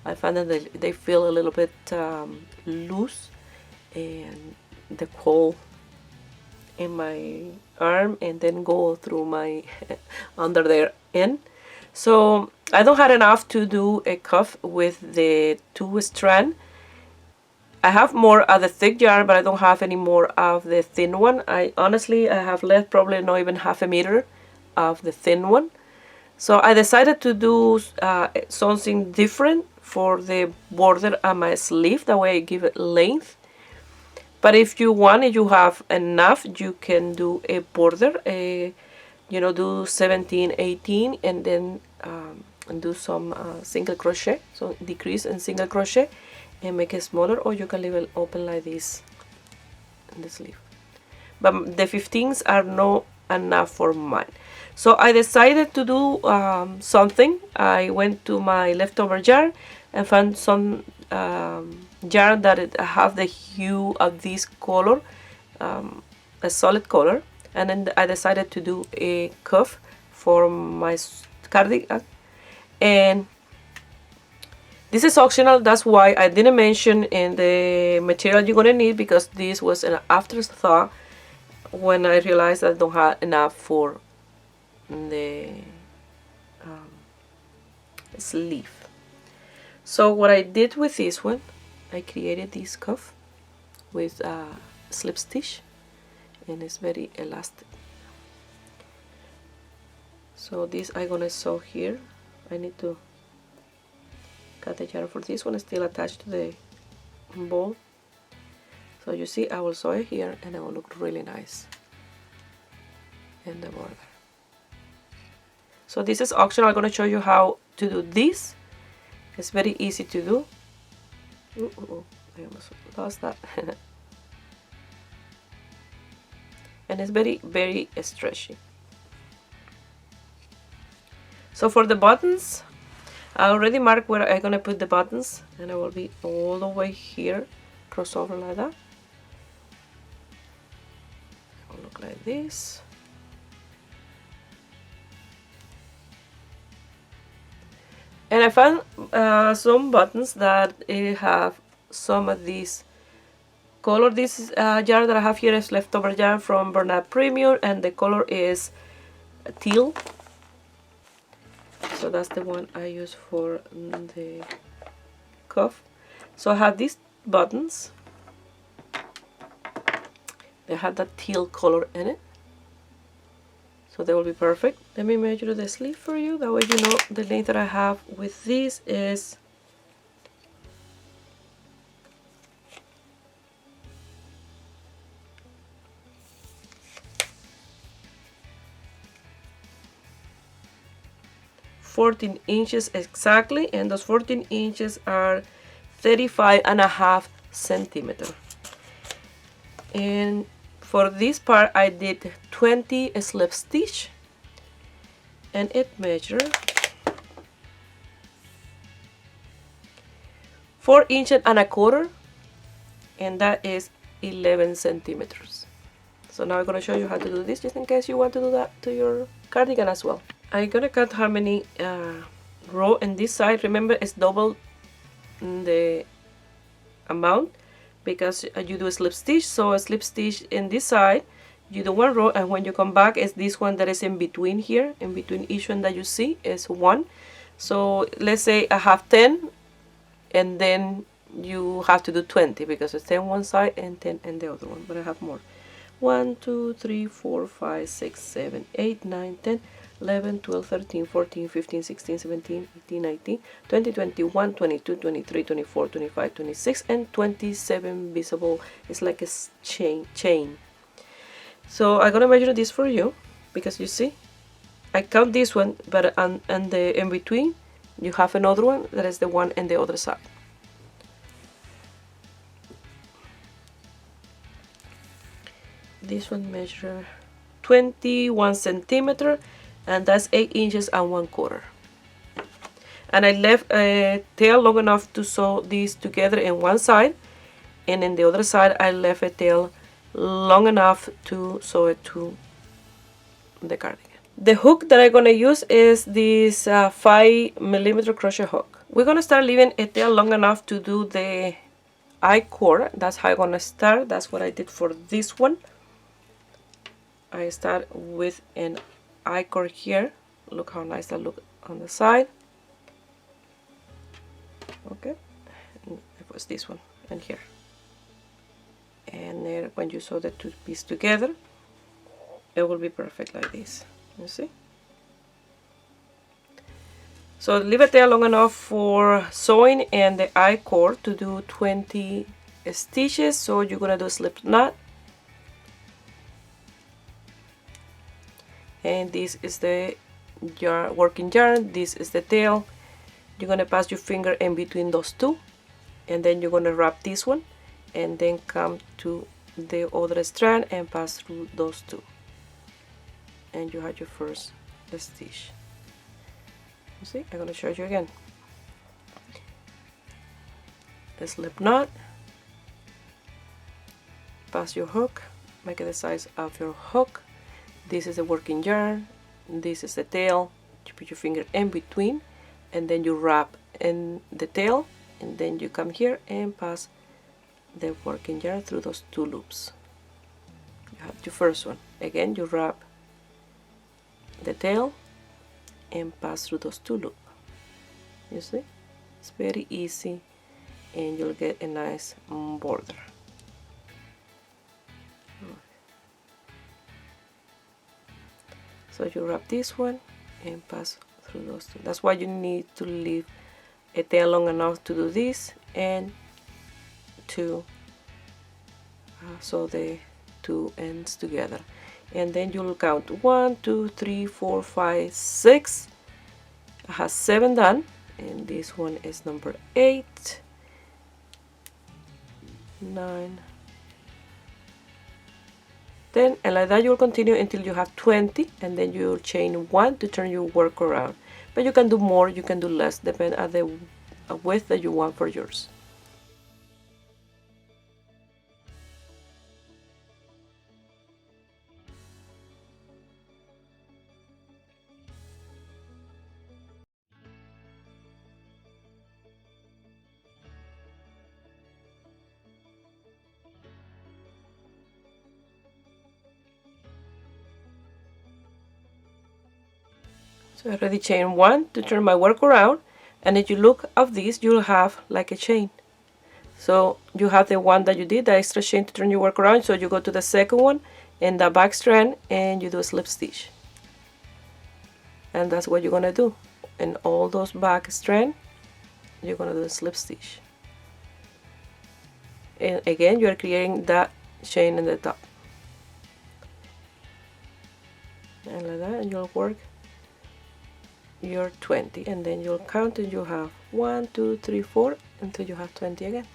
I find that they feel a little bit loose, and the hole in my arm and then go through my under there in. So I don't have enough to do a cuff with the 2 strand. I have more of the thick yarn, but I don't have any more of the thin one. I have left probably not even half a meter of the thin one. So I decided to do something different for the border on my sleeve. That way I give it length. But if you want, if you have enough, you can do a border, do 17, 18, and then do some single crochet. So decrease and single crochet and make it smaller, or you can leave it open like this in the sleeve. But the 15s are not enough for mine. So I decided to do something. I went to my leftover yarn and found some yarn that have the hue of this color, a solid color, and then I decided to do a cuff for my cardigan. And this is optional, that's why I didn't mention in the material you're gonna need, because this was an afterthought when I realized I don't have enough for the sleeve. So what I did with this one, I created this cuff with slip stitch, and it's very elastic. So this I'm gonna sew here. I need to cut the yarn for this one, still attached to the ball. So you see, I will sew it here, and it will look really nice in the border. So this is optional. I'm going to show you how to do this. It's very easy to do. I almost lost that. And it's very stretchy. So for the buttons, I already marked where I'm gonna put the buttons, and I will be all the way here, crossover like that. It will look like this. And I found some buttons that have some of these color. This jar that I have here is leftover yarn from Bernard Premium, and the color is teal. So that's the one I use for the cuff. So I have these buttons. They have that teal color in it. So they will be perfect. Let me measure the sleeve for you. That way you know the length that I have with this is 14 inches exactly, and those 14 inches are 35.5 centimeters. And for this part I did 20 slip stitch, and it measured 4 inches and a quarter, and that is 11 centimeters. So now I'm going to show you how to do this, just in case you want to do that to your cardigan as well. I'm going to cut how many row in this side. Remember, it's double the amount because you do a slip stitch. So a slip stitch in this side, you do one row, and when you come back, it's this one that is in between here. In between each one that you see is one. So let's say I have 10, and then you have to do 20 because it's 10 one side and 10 in the other one, but I have more. 1, 2, 3, 4, 5, 6, 7, 8, 9, 10, 11, 12, 13, 14, 15, 16, 17, 18, 19, 20, 21, 22, 23, 24, 25, 26, and 27 visible. It's like a chain. So I'm gonna measure this for you because you see, I count this one, but and the in between you have another one that is the one in the other side. This one measures 21 centimeters, and that's 8 inches and 1/4. And I left a tail long enough to sew these together in one side, and in the other side I left a tail long enough to sew it to the cardigan. The hook that I'm going to use is this 5mm crochet hook. We're going to start leaving a tail long enough to do the I-cord. That's how I'm going to start. That's what I did for this one. I start with an I-cord here. Look how nice that looks on the side. Okay, and it was this one and here. And then when you sew the two pieces together, it will be perfect like this. You see? So leave a tail long enough for sewing and the I-cord to do 20 stitches. So you're gonna do a slip knot. And this is the yarn, working yarn. This is the tail. You're gonna pass your finger in between those two, and then you're gonna wrap this one, and then come to the other strand and pass through those two, and you have your first stitch. You see, I'm gonna show you again. A slip knot, pass your hook, make it the size of your hook. This is the working yarn, this is the tail. You put your finger in between, and then you wrap in the tail, and then you come here and pass the working yarn through those two loops. You have your first one. Again, you wrap the tail and pass through those two loops. You see? It's very easy, and you'll get a nice border. So you wrap this one and pass through those two. That's why you need to leave a tail long enough to do this and to sew the two ends together. and then you'll count 1, 2, 3, 4, 5, 6. I have 7 done, and this one is number 8, 9, 10, and like that you'll continue until you have 20, and then you'll chain 1 to turn your work around. But you can do more, you can do less, depending on the width that you want for yours. So I already chain 1 to turn my work around, and if you look at this, you'll have like a chain. So you have the one that you did, the extra chain to turn your work around, so you go to the second one in the back strand and you do a slip stitch. And that's what you're gonna do. In all those back strand, you're gonna do a slip stitch. And again, you are creating that chain in the top. And like that, and you'll work your 20, and then you'll count and you have 1, 2, 3, 4 until you have 20 again.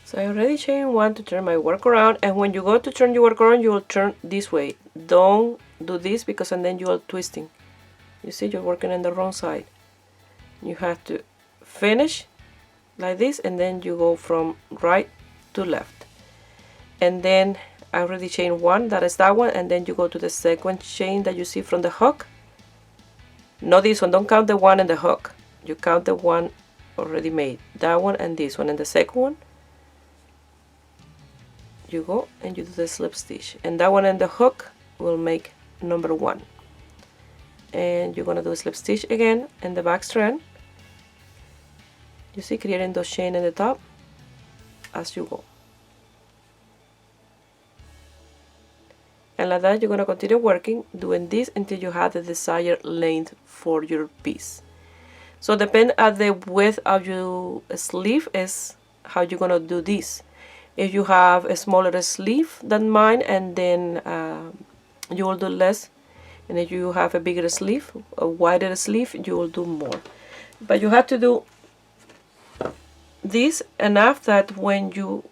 So I already chained 1 to turn my work around, and when you go to turn your work around, you will turn this way. Don't do this because and then you are twisting. You see, you're working on the wrong side. You have to finish like this, and then you go from right to left. And then I already chained 1, that is that one, and then you go to the second chain that you see from the hook. Not this one, don't count the one and the hook. You count the one already made. That one and this one, and the second one. You go and you do the slip stitch, and that one and the hook will make number 1, and you're gonna do a slip stitch again in the back strand. You see, creating those chain in the top as you go, and like that you're gonna continue working doing this until you have the desired length for your piece. So depend on the width of your sleeve is how you're gonna do this. If you have a smaller sleeve than mine, and then you will do less, and if you have a bigger sleeve, a wider sleeve, you will do more. But you have to do this enough that when you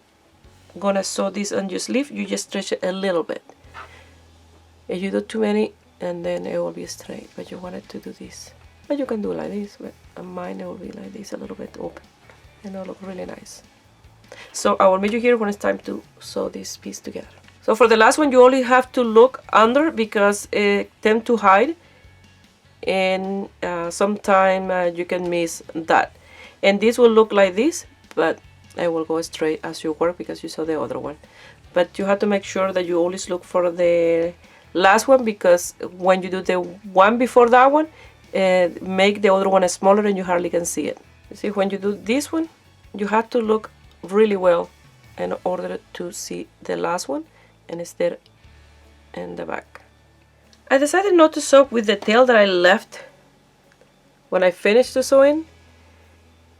gonna sew this on your sleeve, you just stretch it a little bit. If you do too many, and then it will be straight, but you wanted to do this. But you can do like this, but on mine it will be like this, a little bit open, and it'll look really nice. So I will meet you here when it's time to sew this piece together. So for the last one, you only have to look under because it tends to hide, and sometimes you can miss that. And this will look like this, but it will go straight as you work because you saw the other one. But you have to make sure that you always look for the last one, because when you do the one before that one, make the other one smaller and you hardly can see it. You see, when you do this one, you have to look really well in order to see the last one, and it's there in the back. I decided not to sew with the tail that I left when I finished the sewing,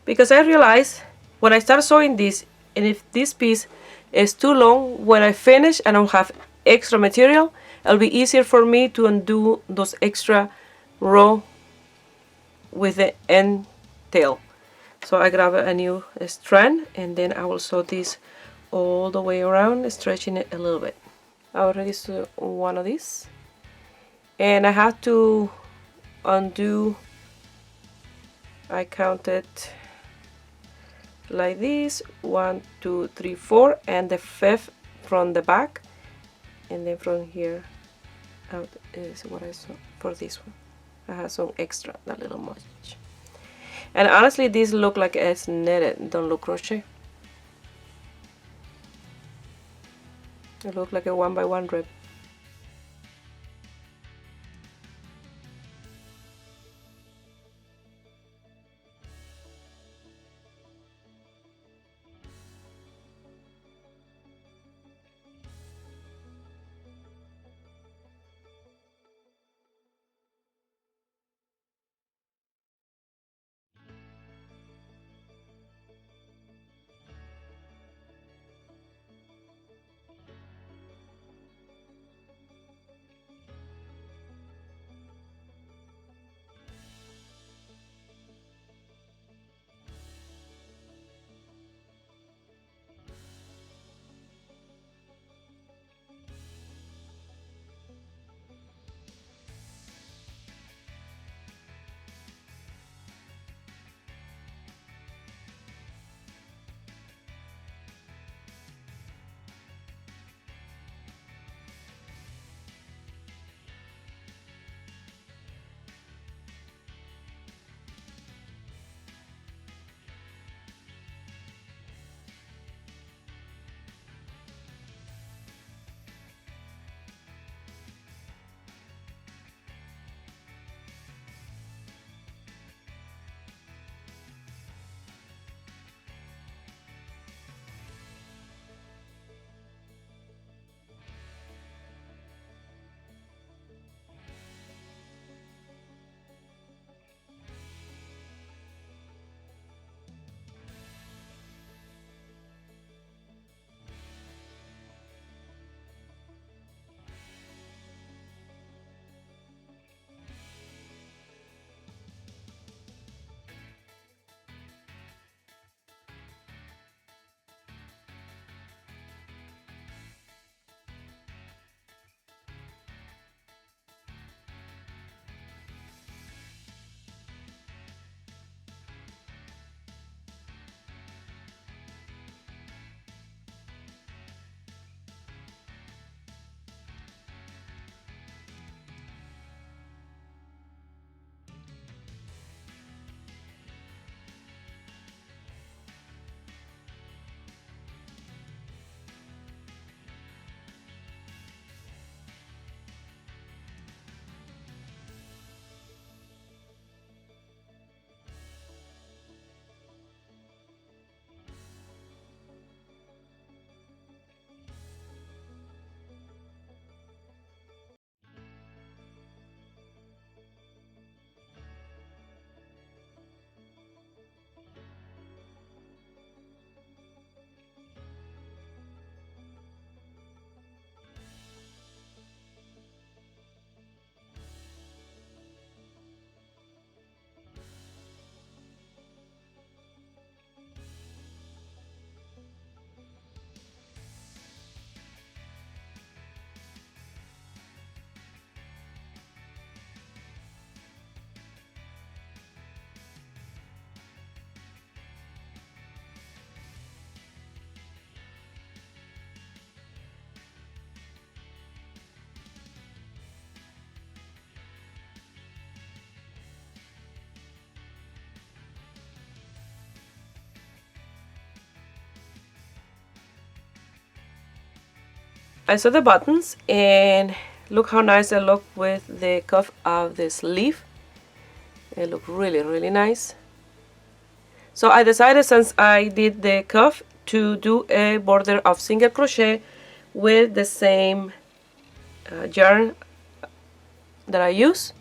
because I realized when I start sewing this, and if this piece is too long, when I finish and I don't have extra material, it'll be easier for me to undo those extra row with the end tail. So I grab a new strand, and then I will sew this all the way around, stretching it a little bit. I already sewed one of these, and I have to undo. I counted like this: 1, 2, 3, 4, and the 5th from the back, and then from here out is what I sew for this one. I have some extra, a little much. And honestly, these look like it's knitted, don't look crochet. It looks like a 1x1 rib. I saw the buttons and look how nice they look with the cuff of the sleeve. They look really, really nice. So I decided, since I did the cuff, to do a border of single crochet with the same yarn that I use.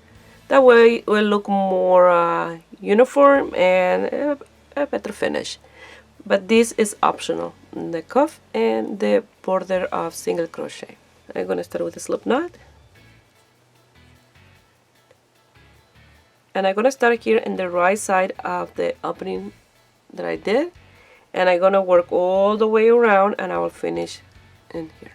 That way it will look more uniform and a better finish. But this is optional, the cuff and the border of single crochet. I'm going to start with a slip knot. And I'm going to start here in the right side of the opening that I did. And I'm going to work all the way around and I will finish in here.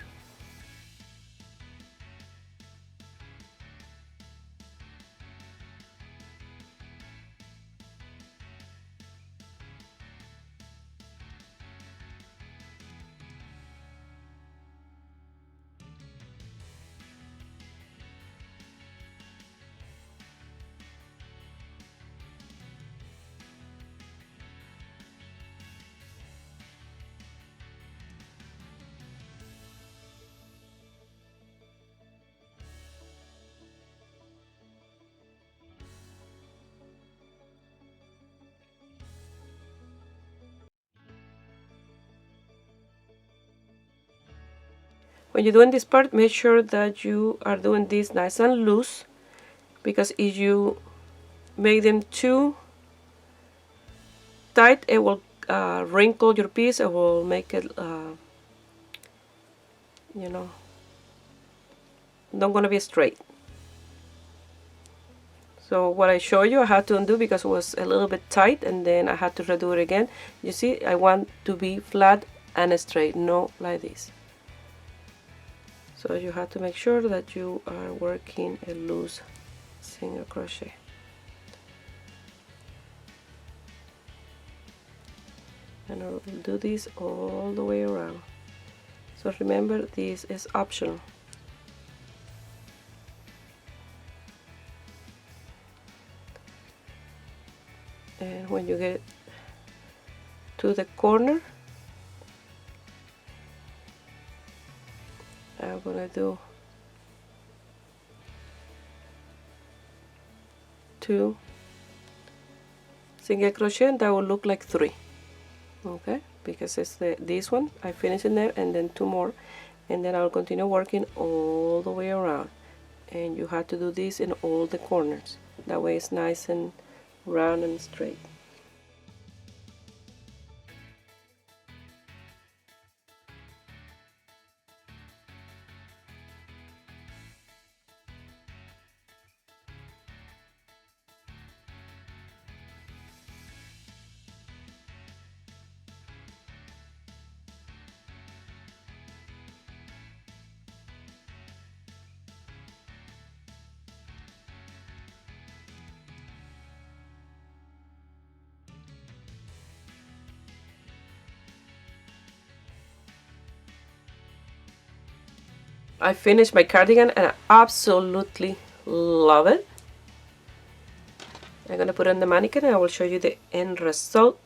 When you're doing this part, make sure that you are doing this nice and loose, because if you make them too tight, it will wrinkle your piece. It will make it, you know, not gonna be straight. So what I show you, I had to undo because it was a little bit tight, and then I had to redo it again. You see, I want to be flat and straight, not like this. So you have to make sure that you are working a loose single crochet. And I'll do this all the way around. So remember, this is optional. And when you get to the corner, I'm gonna do 2 single crochet, and that will look like 3. Okay, because it's this one I finish in there, and then 2 more, and then I'll continue working all the way around. And you have to do this in all the corners, that way it's nice and round and straight. I finished my cardigan and I absolutely love it. I'm gonna put it on the mannequin and I will show you the end result.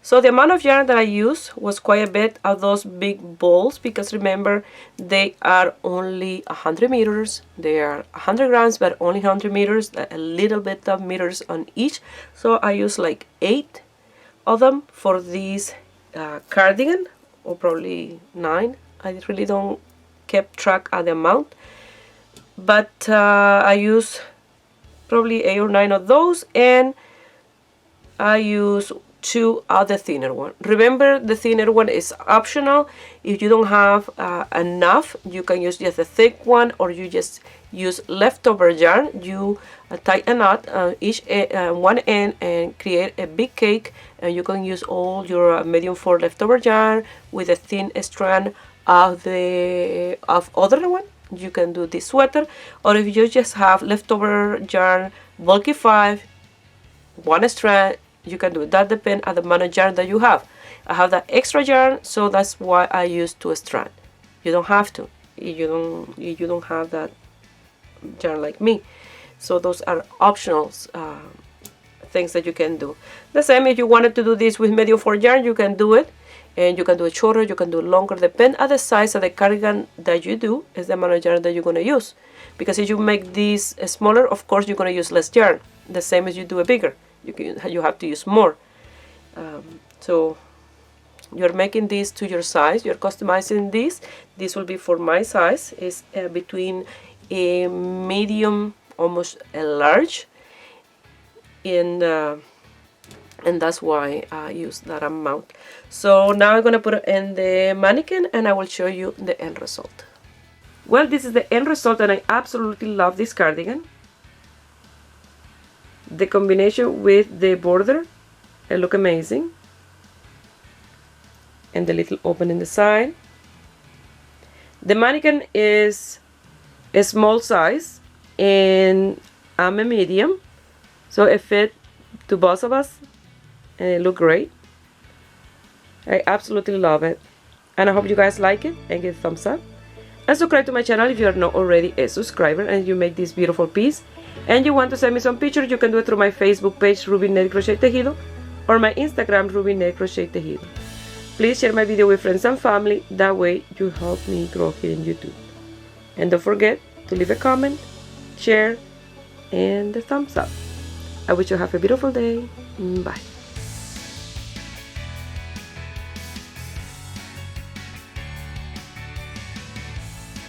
So the amount of yarn that I used was quite a bit of those big balls, because remember, they are only 100 meters. They are 100 grams, but only 100 meters, a little bit of meters on each. So I used like 8 of them for this cardigan, or probably 9. I really don't kept track of the amount, but I use probably 8 or 9 of those, and I use 2 of the thinner one. Remember, the thinner one is optional. If you don't have enough, you can use just a thick one, or you just use leftover yarn. You tie a knot each one end and create a big cake, and you can use all your medium 4 leftover yarn with a thin strand of other one. You can do this sweater, or if you just have leftover yarn, bulky 5, 1 strand, you can do it. That depends on the amount of yarn that you have. I have that extra yarn, so that's why I use 2 strand. You don't have to. You don't have that yarn like me. So those are optional things that you can do. The same, if you wanted to do this with medium 4 yarn, you can do it. And you can do it shorter, you can do it longer, depend on the size of the cardigan that you do, is the amount of yarn that you're going to use. Because if you make this smaller, of course you're going to use less yarn. The same as you do it bigger, you have to use more. So you're making this to your size, you're customizing this. This will be for my size, is between a medium, almost a large, and that's why I use that amount. So now I'm going to put it in the mannequin and I will show you the end result. Well, this is the end result, and I absolutely love this cardigan. The combination with the border, it looks amazing. And the little open in the side. The mannequin is a small size and I'm a medium, so it fit to both of us. And it looked great. I absolutely love it, and I hope you guys like it, and give a thumbs up and subscribe to my channel if you are not already a subscriber and you make this beautiful piece and you want to send me some pictures. You can do it through my Facebook page, Ruby Net Crochet Tejido, or my Instagram, Ruby Net Crochet Tejido. Please share my video with friends and family, that way you help me grow here in YouTube. And don't forget to leave a comment, share, and the thumbs up. I wish you have a beautiful day. Bye.